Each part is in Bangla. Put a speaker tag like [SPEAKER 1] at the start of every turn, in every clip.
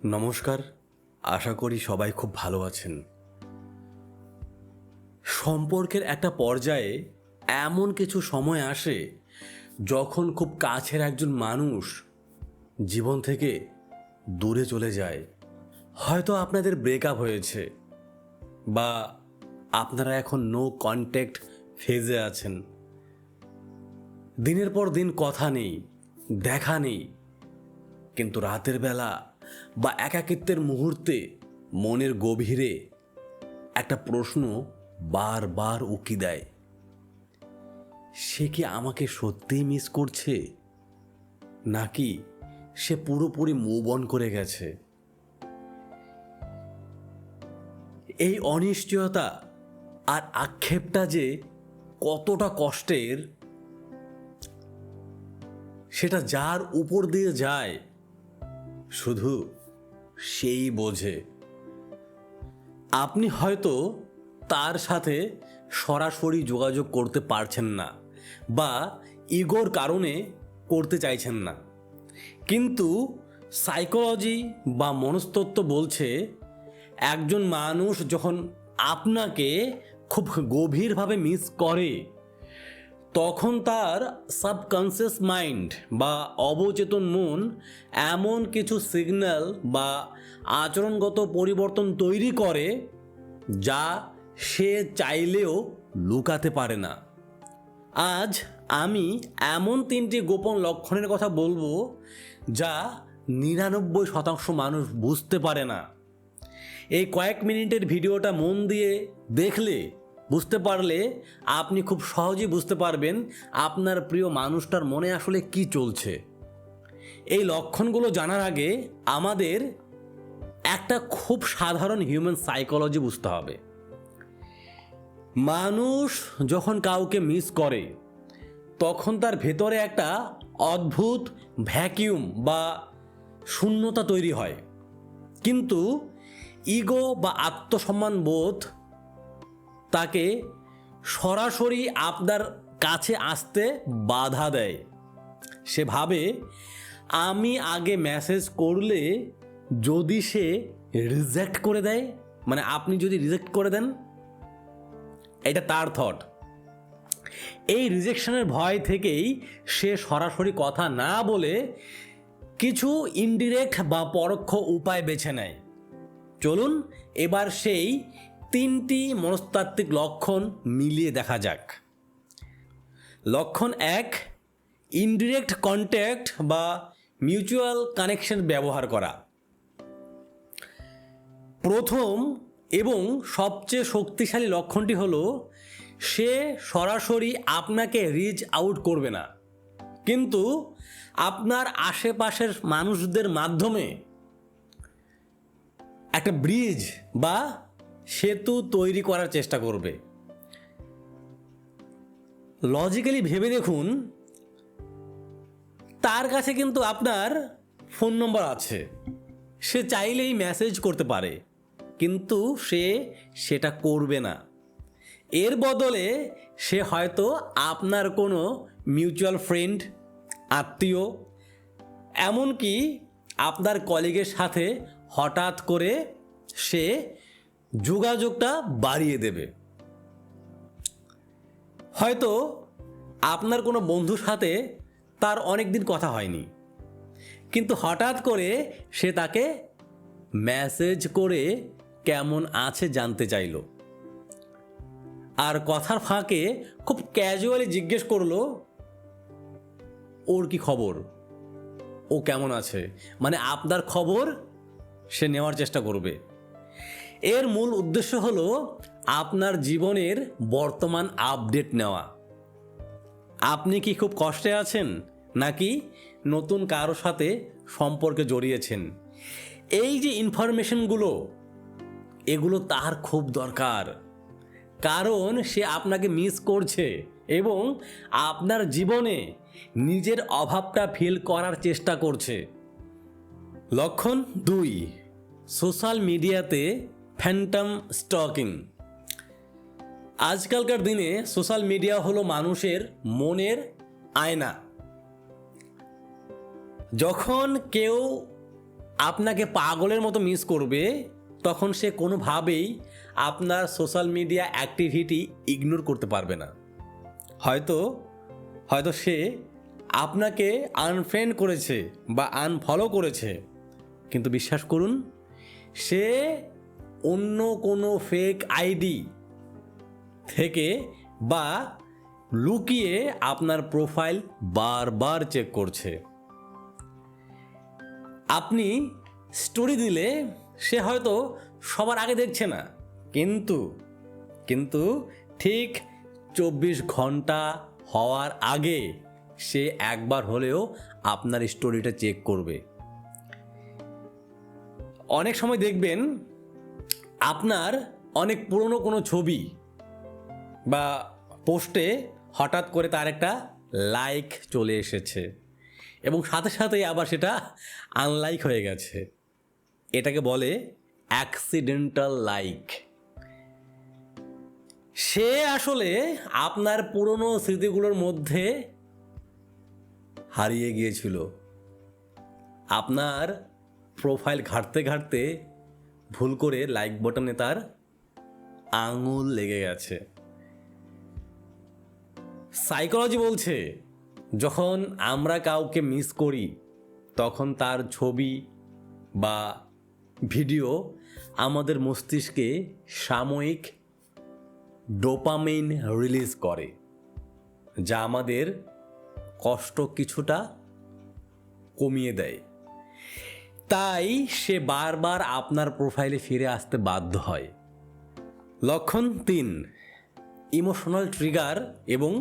[SPEAKER 1] নমস্কার, আশা করি সবাই খুব ভালো আছেন। সম্পর্কের একটা পর্যায়ে এমন কিছু সময় আসে যখন খুব কাছের একজন মানুষ জীবন থেকে দূরে চলে যায়। হয়তো আপনাদের ব্রেকআপ হয়েছে বা আপনারা এখন নো কন্ট্যাক্ট ফেজে আছেন। দিনের পর দিন কথা নেই, দেখা নেই, কিন্তু রাতের বেলা বা একাকিত্বের মুহূর্তে মনের গভীরে একটা প্রশ্ন বারবার উকি দেয়, সে কি আমাকে সত্যিই মিস করছে, নাকি সে পুরোপুরি মুভ অন করে গেছে? এই অনিশ্চয়তা আর আক্ষেপটা যে কতটা কষ্টের, সেটা যার উপর দিয়ে যায় শুধু সেই বোঝে। আপনি হয়তো তার সাথে সরাসরি যোগাযোগ করতে পারছেন না বা ইগোর কারণে করতে চাইছেন না, কিন্তু সাইকোলজি বা মনস্তত্ত্ব বলছে একজন মানুষ যখন আপনাকে খুব গভীরভাবে মিস করে তখন তার সাবকনসিয়াস মাইন্ড বা অবচেতন মন এমন কিছু সিগন্যাল বা আচরণগত পরিবর্তন তৈরি করে যা সে চাইলেও লুকাতে পারে না। আজ আমি এমন 3টি গোপন লক্ষণের কথা বলবো যা 99% মানুষ বুঝতে পারে না। এই কয়েক মিনিটের ভিডিওটা মন দিয়ে দেখলে, বুঝতে পারলে আপনি খুব সহজেই বুঝতে পারবেন আপনার প্রিয় মানুষটার মনে আসলে কি চলছে। এই লক্ষণগুলো জানার আগে আমাদের একটা খুব সাধারণ হিউম্যান সাইকোলজি বুঝতে হবে। মানুষ যখন কাউকে মিস করে তখন তার ভেতরে একটা অদ্ভুত ভ্যাকিউম বা শূন্যতা তৈরি হয়, কিন্তু ইগো বা আত্মসম্মান বোধ তাকে সরাসরি আপনার কাছে আসতে বাধা দেয়। সে ভাবে আমি আগে মেসেজ করলে যদি সে রিজেক্ট করে দেয়, মানে আপনি যদি রিজেক্ট করে দেন, এটা তার থট। এই রিজেকশনের ভয় থেকেই সে সরাসরি কথা না বলে কিছু ইনডিরেক্ট বা পরোক্ষ উপায় বেছে নেয়। চলুন এবার সেই 3টি মনস্তাত্ত্বিক লক্ষণ মিলিয়ে দেখা যাক। লক্ষণ 1, ইনডিরেক্ট কন্ট্যাক্ট বা মিউচুয়াল কানেকশন ব্যবহার করা। প্রথম এবং সবচেয়ে শক্তিশালী লক্ষণটি হলো সে সরাসরি আপনাকে রিচ আউট করবে না, কিন্তু আপনার আশেপাশের মানুষদের মাধ্যমে একটা ব্রিজ বা সেতু তৈরি করার চেষ্টা করবে। লজিক্যালি ভেবে দেখুন, তার কাছে কিন্তু আপনার ফোন নম্বর আছে, সে চাইলেই মেসেজ করতে পারে, কিন্তু সে সেটা করবে না। এর বদলে সে হয়তো আপনার কোনো মিউচুয়াল ফ্রেন্ড, আত্মীয়, এমনকি আপনার কলিগের সাথে হঠাৎ করে সে যোগাযোগটা বাড়িয়ে দেবে। হয়তো আপনার কোনো বন্ধুর সাথে তার অনেক দিন কথা হয়নি, কিন্তু হঠাৎ করে সে তাকে মেসেজ করে কেমন আছে জানতে চাইল, আর কথার ফাঁকে খুব ক্যাজুয়ালি জিজ্ঞেস করলো ওর কি খবর, ও কেমন আছে, মানে আপনার খবর সে নেওয়ার চেষ্টা করবে। এর মূল উদ্দেশ্য হলো আপনার জীবনের বর্তমান আপডেট নেওয়া। আপনি কি খুব কষ্টে আছেন, নাকি নতুন কারো সাথে সম্পর্কে জড়িয়েছেন? এই যে ইনফরমেশনগুলো, এগুলো তার খুব দরকার, কারণ সে আপনাকে মিস করছে এবং আপনার জীবনে নিজের অভাবটা ফিল করার চেষ্টা করছে। লক্ষণ 2, সোশ্যাল মিডিয়াতে ফ্যান্টম স্টকিং। আজকালকার দিনে সোশ্যাল মিডিয়া হলো মানুষের মনের আয়না। যখন কেউ আপনাকে পাগলের মতো মিস করবে, তখন সে কোনোভাবেই আপনার সোশ্যাল মিডিয়া অ্যাক্টিভিটি ইগনোর করতে পারবে না। হয়তো হয়তো সে আপনাকে আনফ্রেন্ড করেছে বা আনফলো করেছে, কিন্তু বিশ্বাস করুন, সে অন্য কোনো ফেক আইডি থেকে বা লুকিয়ে আপনার প্রোফাইল বারবার চেক করছে। আপনি স্টোরি দিলে সে হয়তো সবার আগে দেখছে না, কিন্তু কিন্তু ঠিক 24 ঘন্টা হওয়ার আগে সে একবার হলেও আপনার স্টোরিটা চেক করবে। অনেক সময় দেখবেন আপনার অনেক পুরনো কোনো ছবি বা পোস্টে হঠাৎ করে তার একটা লাইক চলে এসেছে এবং সাথে সাথেই আবার সেটা আনলাইক হয়ে গেছে। এটাকে বলে অ্যাক্সিডেন্টাল লাইক। সে আসলে আপনার পুরনো স্মৃতিগুলোর মধ্যে হারিয়ে গিয়েছিল। আপনার প্রোফাইল ঘাঁটতে ঘাঁটতে ভুল করে লাইক বাটনে তার আঙুল লেগে গেছে। সাইকোলজি বলছে, যখন আমরা কাউকে মিস করি তখন তার ছবি বা ভিডিও আমাদের মস্তিষ্কে সাময়িক ডোপামিন রিলিজ করে, যা আমাদের কষ্ট কিছুটা কমিয়ে দেয়। তাই সে বারবার আপনার প্রোফাইলে ফিরে আসতে বাধ্য হয়। লক্ষণ 3, ইমোশনাল ট্রিগার এবং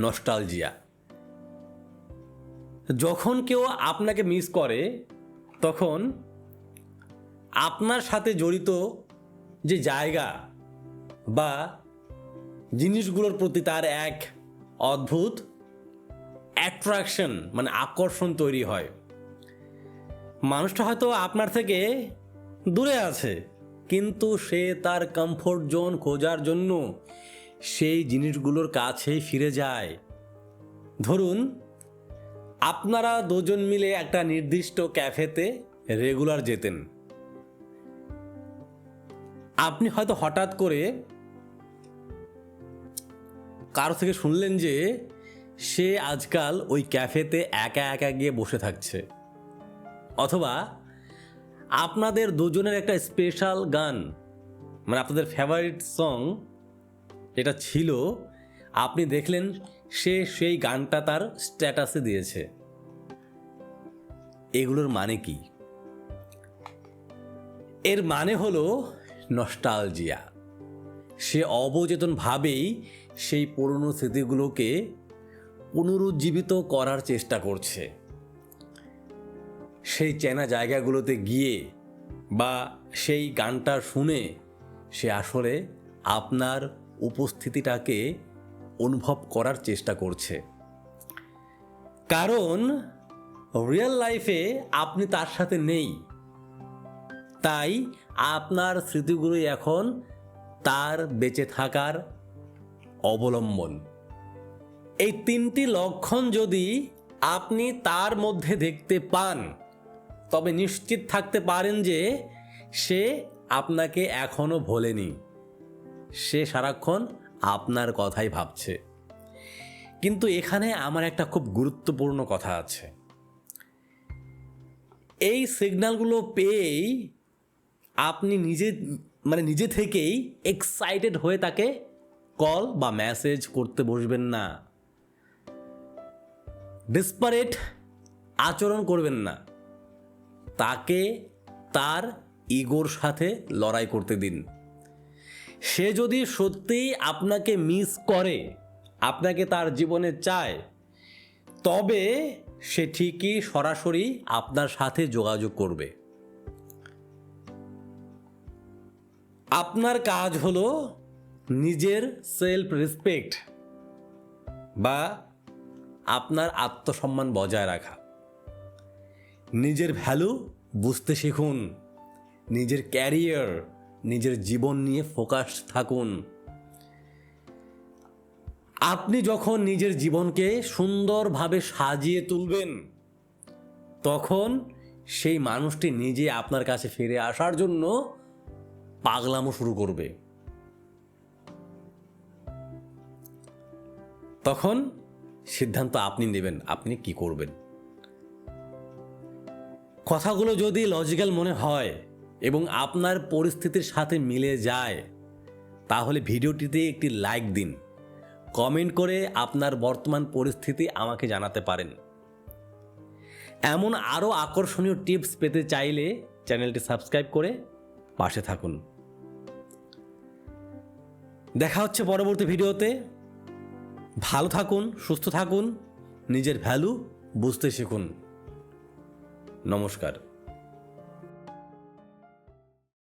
[SPEAKER 1] নস্টালজিয়া। যখন কেউ আপনাকে মিস করে তখন আপনার সাথে জড়িত যে জায়গা বা জিনিসগুলোর প্রতি তার এক অদ্ভুত অ্যাট্রাকশন মানে আকর্ষণ তৈরি হয়। মানুষটা হয়তো আপনার থেকে দূরে আছে, কিন্তু সে তার কমফোর্ট জোন খোঁজার জন্য সেই জিনিসগুলোর কাছেই ফিরে যায়। ধরুন, আপনারা দুজন মিলে একটা নির্দিষ্ট ক্যাফেতে রেগুলার যেতেন। আপনি হয়তো হঠাৎ করে কারো থেকে শুনলেন যে সে আজকাল ওই ক্যাফেতে একা একা গিয়ে বসে থাকছে, অথবা আপনাদের দুজনের একটা স্পেশাল গান মানে আপনাদের ফেভারিট সং যেটা ছিল, আপনি দেখলেন সে সেই গানটা তার স্ট্যাটাসে দিয়েছে। এগুলোর মানে কি? এর মানে হলো নস্টালজিয়া। সে অবচেতনভাবেই সেই পুরনো স্মৃতিগুলোকে পুনরুজ্জীবিত করার চেষ্টা করছে। সেই চেনা জায়গাগুলোতে গিয়ে বা সেই গানটা শুনে সে আসলে আপনার উপস্থিতিটাকে অনুভব করার চেষ্টা করছে। কারণ রিয়েল লাইফে আপনি তার সাথে নেই, তাই আপনার স্মৃতিগুলোই এখন তার বেঁচে থাকার অবলম্বন। এই 3টি লক্ষণ যদি আপনি তার মধ্যে দেখতে পান, তবে নিশ্চিত থাকতে পারেন যে সে আপনাকে এখনো ভোলেনি। সে সারাক্ষণ আপনার কথাই ভাবছে। কিন্তু এখানে আমার একটা খুব গুরুত্বপূর্ণ কথা আছে। এই সিগন্যালগুলো পেয়েই আপনি নিজে থেকেই এক্সাইটেড হয়ে তাকে কল বা মেসেজ করতে বসবেন না। ডেসপারেট আচরণ করবেন না। তাকে তার ইগোর সাথে লড়াই করতে দিন। সে যদি সত্যিই আপনাকে মিস করে, আপনাকে তার জীবনে চায়, তবে সে ঠিকই সরাসরি আপনার সাথে যোগাযোগ করবে। আপনার কাজ হলো নিজের সেলফ রেসপেক্ট বা আপনার আত্মসম্মান বজায় রাখা। নিজের ভ্যালু বুঝতে শিখুন। নিজের ক্যারিয়ার, নিজের জীবন নিয়ে ফোকাস থাকুন। আপনি যখন নিজের জীবনকে সুন্দরভাবে সাজিয়ে তুলবেন, তখন সেই মানুষটি নিজে আপনার কাছে ফিরে আসার জন্য পাগলামো শুরু করবে। তখন সিদ্ধান্ত আপনি নেবেন আপনি কি করবেন। কথাগুলো যদি লজিক্যাল মনে হয় এবং আপনার পরিস্থিতির সাথে মিলে যায়, তাহলে ভিডিওটিতে একটি লাইক দিন, কমেন্ট করে আপনার বর্তমান পরিস্থিতি আমাকে জানাতে পারেন। এমন আরও আকর্ষণীয় টিপস পেতে চাইলে চ্যানেলটি সাবস্ক্রাইব করে পাশে থাকুন। দেখা হচ্ছে পরবর্তী ভিডিওতে। ভালো থাকুন, সুস্থ থাকুন, নিজের ভ্যালু বুঝতে শিখুন। নমস্কার।